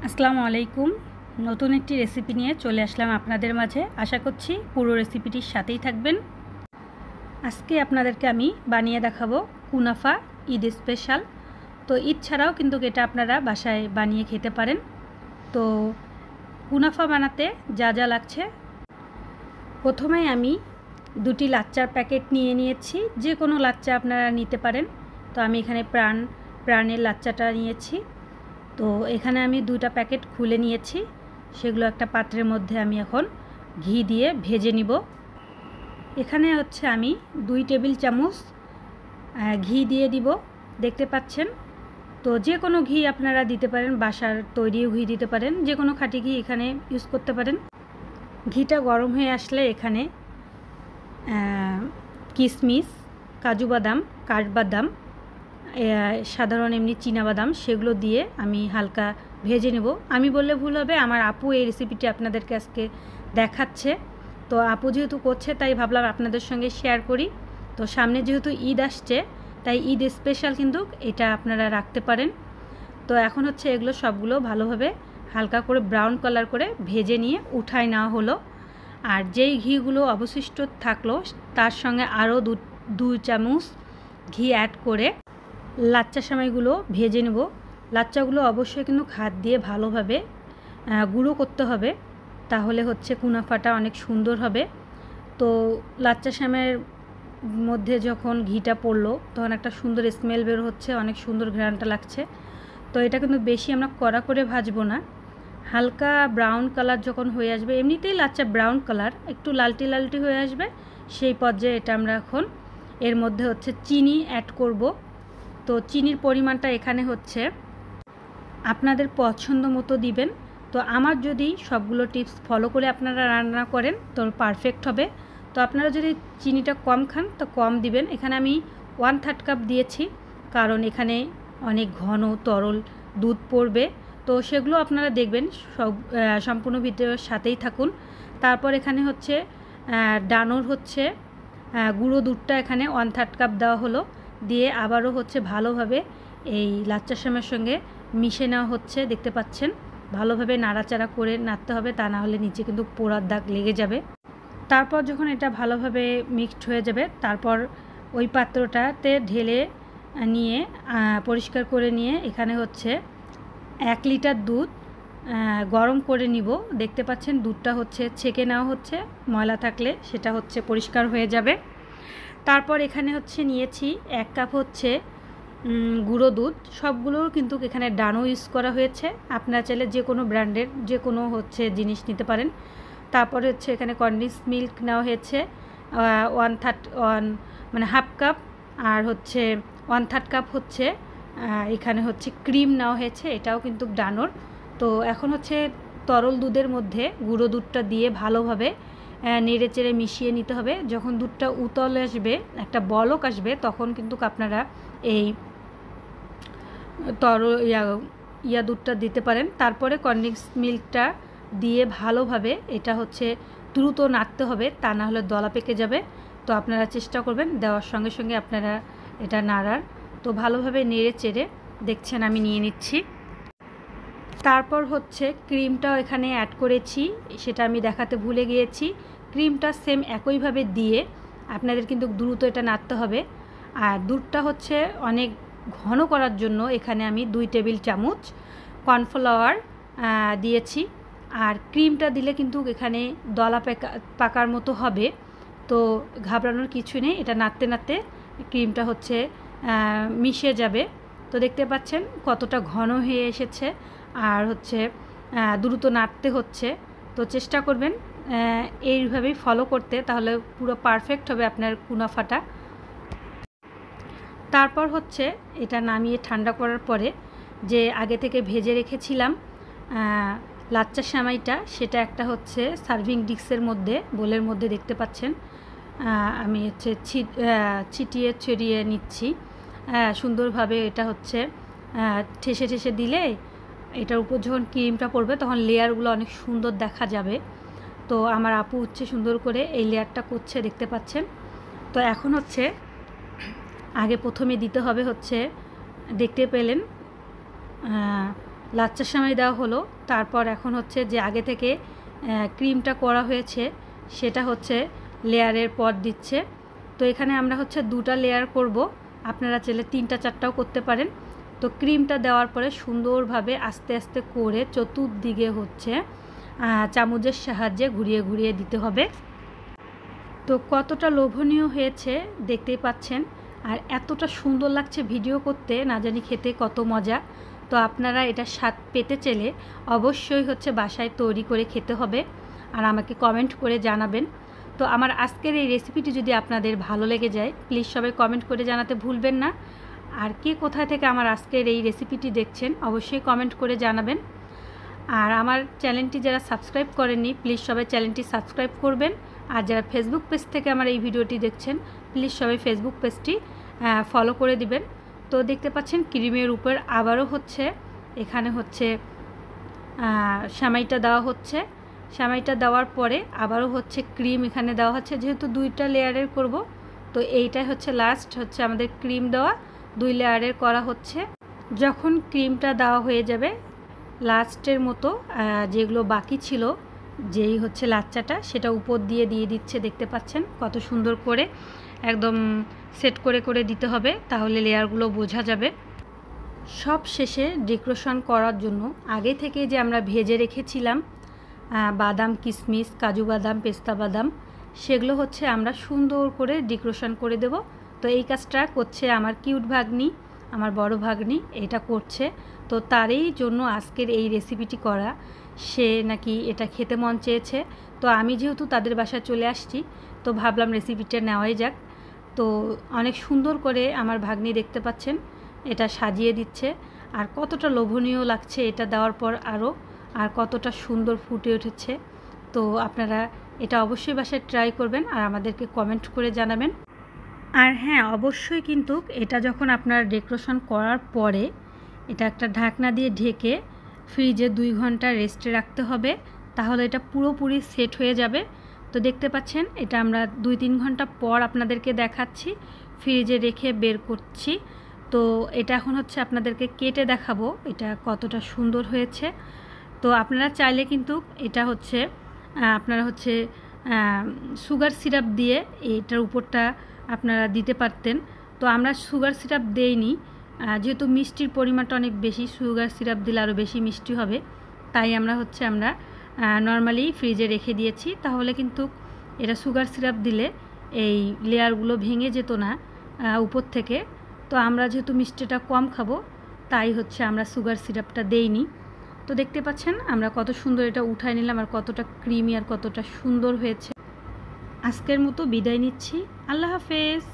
আসসালামু আলাইকুম। নতুন একটি রেসিপি নিয়ে চলে আসলাম আপনাদের মাঝে। আশা করছি পুরো রেসিপিটির সাথেই থাকবেন। আজকে আপনাদেরকে আমি বানিয়ে দেখাবো কুনাফা, ঈদ স্পেশাল। তো ঈদ ছাড়াও কিন্তু এটা আপনারা বাসায় বানিয়ে খেতে পারেন। তো কুনাফা বানাতে যা যা লাগছে, প্রথমেই আমি দুটি লাচ্চার প্যাকেট নিয়ে নিয়েছি। যে কোনো লাচ্চা আপনারা নিতে পারেন। তো আমি এখানে প্রাণের লাচ্চাটা নিয়েছি। তো এখানে আমি দুইটা প্যাকেট খুলে নিয়েছি। সেগুলো একটা পাত্রের মধ্যে আমি এখন ঘি দিয়ে ভেজে নিব। এখানে হচ্ছে আমি 2 টেবিল চামচ ঘি দিয়ে দিব, দেখতে পাচ্ছেন। তো যে কোনো ঘি আপনারা দিতে পারেন, বাসার তৈরিও ঘি দিতে পারেন, যে কোনো খাঁটি ঘি এখানে ইউজ করতে পারেন। ঘিটা গরম হয়ে আসলে এখানে কিশমিশ, কাজু বাদাম, কাঠবাদাম, সাধারণ এমনি চীনাবাদাম, সেগুলো দিয়ে আমি হালকা ভেজে নেব। আমি বললে ভুল হবে, আমার আপু এই রেসিপিটি আপনাদেরকে আজকে দেখাচ্ছে। তো আপু যেহেতু করছে তাই ভাবলাম আপনাদের সঙ্গে শেয়ার করি। তো সামনে যেহেতু ঈদ আসছে, তাই ঈদ স্পেশাল কিন্তু এটা আপনারা রাখতে পারেন। তো এখন হচ্ছে এগুলো সবগুলো ভালোভাবে হালকা করে ব্রাউন কালার করে ভেজে নিয়ে উঠায় নেওয়া হলো। আর যেই ঘিগুলো অবশিষ্ট থাকলো তার সঙ্গে আরও দু চামচ ঘি অ্যাড করে লাচ্চা সেমাইগুলো ভেজে নেব। লাচ্চাগুলো অবশ্যই কিন্তু হাত দিয়ে ভালোভাবে গুঁড়ো করতে হবে, তাহলে হচ্ছে কুনাফাটা অনেক সুন্দর হবে। তো লাচ্চা সেমাইয়ের মধ্যে যখন ঘিটা পড়লো তখন একটা সুন্দর স্মেল বের হচ্ছে, অনেক সুন্দর ঘ্রাণটা লাগছে। তো এটা কিন্তু বেশি আমরা কড়া করে ভাজবো না, হালকা ব্রাউন কালার যখন হয়ে আসবে, এমনিতেই লাচ্চা ব্রাউন কালার, একটু লালটি লালটি হয়ে আসবে, সেই পর্যায়ে এটা আমরা এখন এর মধ্যে হচ্ছে চিনি অ্যাড করব। তো চিনির পরিমাণটা এখানে হচ্ছে আপনাদের পছন্দ মতো দিবেন। তো আমার যদি সবগুলো টিপস ফলো করে আপনারা রান্না করেন তো পারফেক্ট হবে। তো আপনারা যদি চিনিটা কম খান তো কম দিবেন। এখানে আমি 1/3 কাপ দিয়েছি, কারণ এখানে অনেক ঘন তরল দুধ পড়বে। তো সেগুলো আপনারা দেখবেন, সম্পূর্ণ ভিডিওর সাথেই থাকুন। তারপর এখানে হচ্ছে ডানোর হচ্ছে গুঁড়ো দুধটা এখানে 1/3 কাপ দেওয়া হলো, দিয়ে আবারও হচ্ছে ভালোভাবে এই লাচ্চা সেমাইয়ের সঙ্গে মিশে নেওয়া হচ্ছে, দেখতে পাচ্ছেন। ভালোভাবে নাড়াচাড়া করে নাড়তে হবে, তা না হলে নিচে কিন্তু পোড়ার দাগ লেগে যাবে। তারপর যখন এটা ভালোভাবে মিক্সড হয়ে যাবে, তারপর ওই পাত্রটাতে ঢেলে নিয়ে পরিষ্কার করে নিয়ে এখানে হচ্ছে 1 লিটার দুধ গরম করে নিব। দেখতে পাচ্ছেন দুধটা হচ্ছে ছেঁকে নেওয়া হচ্ছে, ময়লা থাকলে সেটা হচ্ছে পরিষ্কার হয়ে যাবে। তারপর এখানে হচ্ছে নিয়েছি 1 কাপ হচ্ছে গুঁড়ো দুধ। সবগুলোর কিন্তু এখানে ডানো ইউজ করা হয়েছে, আপনারা চাইলে যে কোনো ব্র্যান্ডের যে কোনো হচ্ছে জিনিস নিতে পারেন। তারপরে হচ্ছে এখানে কন্ডেন্স মিল্ক নেওয়া হয়েছে 1/3 মানে হাফ কাপ, আর হচ্ছে 1/3 কাপ হচ্ছে এখানে হচ্ছে ক্রিম নেওয়া হয়েছে, এটাও কিন্তু ডানোর। তো এখন হচ্ছে তরল দুধের মধ্যে গুঁড়ো দুধটা দিয়ে ভালোভাবে নেড়ে চেড়ে মিশিয়ে নিতে হবে। যখন দুধটা উতল আসবে, একটা বলক আসবে, তখন কিন্তু আপনারা এই তরল দুধটা দিতে পারেন। তারপরে কন্ডেন্স মিল্কটা দিয়ে ভালোভাবে এটা হচ্ছে দ্রুত নাড়তে হবে, তা না হলে দলা পেকে যাবে। তো আপনারা চেষ্টা করবেন দেওয়ার সঙ্গে সঙ্গে আপনারা এটা নাড়ার। তো ভালোভাবে নেড়ে চেড়ে দেখছেন আমি নিয়ে নিচ্ছি। তারপর হচ্ছে ক্রিমটাও এখানে অ্যাড করেছি, সেটা আমি দেখাতে ভুলে গিয়েছি। ক্রিমটা সেম একইভাবে দিয়ে আপনাদের কিন্তু দ্রুত এটা নাড়তে হবে। আর দুধটা হচ্ছে অনেক ঘন করার জন্য এখানে আমি 2 টেবিল চামচ কর্নফ্লাওয়ার দিয়েছি। আর ক্রিমটা দিলে কিন্তু এখানে দলা পাকার মতো হবে। তো ঘাবড়ানোর কিছু নেই, এটা নাড়তে নাড়তে ক্রিমটা হচ্ছে মিশে যাবে। তো দেখতে পাচ্ছেন কতটা ঘন হয়ে এসেছে, আর হচ্ছে দ্রুত নাড়তে হচ্ছে। তো চেষ্টা করবেন এইভাবেই ফলো করতে, তাহলে পুরো পারফেক্ট হবে আপনার কুনাফাটা। তারপর হচ্ছে এটা নামিয়ে ঠান্ডা করার পরে যে আগে থেকে ভেজে রেখেছিলাম লাচ্চা সেমাইটা, সেটা একটা হচ্ছে সার্ভিং ডিশের মধ্যে, বোলের মধ্যে দেখতে পাচ্ছেন আমি হচ্ছে ছিটিয়ে ছড়িয়ে নিচ্ছি সুন্দরভাবে। এটা হচ্ছে ঠেসে ঠেসে দিলে এটার উপর যখন ক্রিমটা পড়বে তখন লেয়ারগুলো অনেক সুন্দর দেখা যাবে। তো আমার আপু হচ্ছে সুন্দর করে এই লেয়ারটা করছে, দেখতে পাচ্ছেন। তো এখন হচ্ছে আগে প্রথমে দিতে হবে হচ্ছে, দেখতে পেলেন লাচ্চা সেমাই দেওয়া হলো। তারপর এখন হচ্ছে যে আগে থেকে ক্রিমটা করা হয়েছে সেটা হচ্ছে লেয়ারের পর দিচ্ছে। তো এখানে আমরা হচ্ছে 2টা লেয়ার করব, আপনারা চাইলে 3টা 4টাও করতে পারেন। তো ক্রিমটা দেওয়ার পরে সুন্দরভাবে আস্তে আস্তে করে চতুর্দিকে হচ্ছে চামচের সাহায্যে ঘুরিয়ে ঘুরিয়ে দিতে হবে। তো কতটা লোভনীয় হয়েছে দেখতেই পাচ্ছেন, আর এতটা সুন্দর লাগছে ভিডিও করতে, না জানি খেতে কত মজা। তো আপনারা এটা স্বাদ পেতে চাইলে অবশ্যই হচ্ছে বাসায় তৈরি করে খেতে হবে, আর আমাকে কমেন্ট করে জানাবেন। তো আমার আজকের এই রেসিপিটি যদি আপনাদের ভালো লেগে যায় প্লিজ সবাই কমেন্ট করে জানাতে ভুলবেন না। আর কে কোথায় থেকে আমার আজকের এই রেসিপিটি দেখছেন অবশ্যই কমেন্ট করে জানাবেন। আর আমার চ্যানেলটি যারা সাবস্ক্রাইব করেননি প্লিজ সবাই চ্যানেলটি সাবস্ক্রাইব করবেন। আর যারা ফেসবুক পেজ থেকে আমার এই ভিডিওটি দেখছেন প্লিজ সবাই ফেসবুক পেজটি ফলো করে দিবেন। তো দেখতে পাচ্ছেন ক্রিমের উপর আবারও হচ্ছে এখানে হচ্ছে সেমাইটা দেওয়া হচ্ছে। সেমাইটা দেওয়ার পরে আবারও হচ্ছে ক্রিম এখানে দেওয়া হচ্ছে, যেহেতু 2টা লেয়ারের করব। তো এইটাই হচ্ছে লাস্ট হচ্ছে আমাদের ক্রিম দেওয়া, 2 লেয়ারের করা হচ্ছে। যখন ক্রিমটা দেওয়া হয়ে যাবে লাস্টের মতো যেগুলো বাকি ছিল, যেই হচ্ছে লাচ্চাটা সেটা উপর দিয়ে দিচ্ছে। দেখতে পাচ্ছেন কত সুন্দর করে একদম সেট করে করে দিতে হবে, তাহলে লেয়ারগুলো বোঝা যাবে। সব শেষে ডেকোরেশন করার জন্য আগে থেকে যে আমরা ভেজে রেখেছিলাম বাদাম, কিশমিশ, কাজু বাদাম, পেস্তা বাদাম, সেগুলো হচ্ছে আমরা সুন্দর করে ডেকোরেশন করে দেব। তো এই কাজটা করছে আমার কিউট ভাগ্নি, আমার বড় ভাগ্নি এটা করছে। তো তারই জন্য আজকের এই রেসিপিটি করা, সে নাকি এটা খেতে মন চেয়েছে। তো আমি যেহেতু তাদের বাসায় চলে আসছি তো ভাবলাম রেসিপিটা নেওয়াই যাক। তো অনেক সুন্দর করে আমার ভাগ্নি দেখতে পাচ্ছেন এটা সাজিয়ে দিচ্ছে, আর কতটা লোভনীয় লাগছে এটা দেওয়ার পর আরও, আর কতটা সুন্দর ফুটে উঠেছে। তো আপনারা এটা অবশ্যই বাসায় ট্রাই করবেন আর আমাদেরকে কমেন্ট করে জানাবেন। আর হ্যাঁ, অবশ্যই কিন্তু এটা যখন আপনার ডেকোরেশন করার পরে এটা একটা ঢাকনা দিয়ে ঢেকে ফ্রিজে 2 ঘন্টা রেস্টে রাখতে হবে, তাহলে এটা পুরোপুরি সেট হয়ে যাবে। তো দেখতে পাচ্ছেন এটা আমরা 2-3 ঘন্টা পর আপনাদেরকে দেখাচ্ছি, ফ্রিজে রেখে বের করছি। তো এটা এখন হচ্ছে আপনাদেরকে কেটে দেখাবো এটা কতটা সুন্দর হয়েছে। তো আপনারা চাইলে কিন্তু এটা হচ্ছে আপনারা হচ্ছে সুগার সিরাপ দিয়ে এটার উপরটা আপনারা দিতে পারতেন। তো আমরা সুগার সিরাপ দেইনি, যেহেতু মিষ্টির পরিমাণটা অনেক বেশি, সুগার সিরাপ দিলে আরও বেশি মিষ্টি হবে, তাই আমরা নর্মালি ফ্রিজে রেখে দিয়েছি। তাহলে কিন্তু এটা সুগার সিরাপ দিলে এই লেয়ারগুলো ভেঙে যেত না উপর থেকে। তো আমরা যেহেতু মিষ্টিটা কম খাবো তাই হচ্ছে আমরা সুগার সিরাপটা দেইনি। তো দেখতে পাচ্ছেন আমরা কত সুন্দর এটা উঠায় নিলাম, আর কতটা ক্রিমি আর কতটা সুন্দর হয়েছে। আজকের মতো বিদায় নিচ্ছি, আল্লাহ হাফেজ।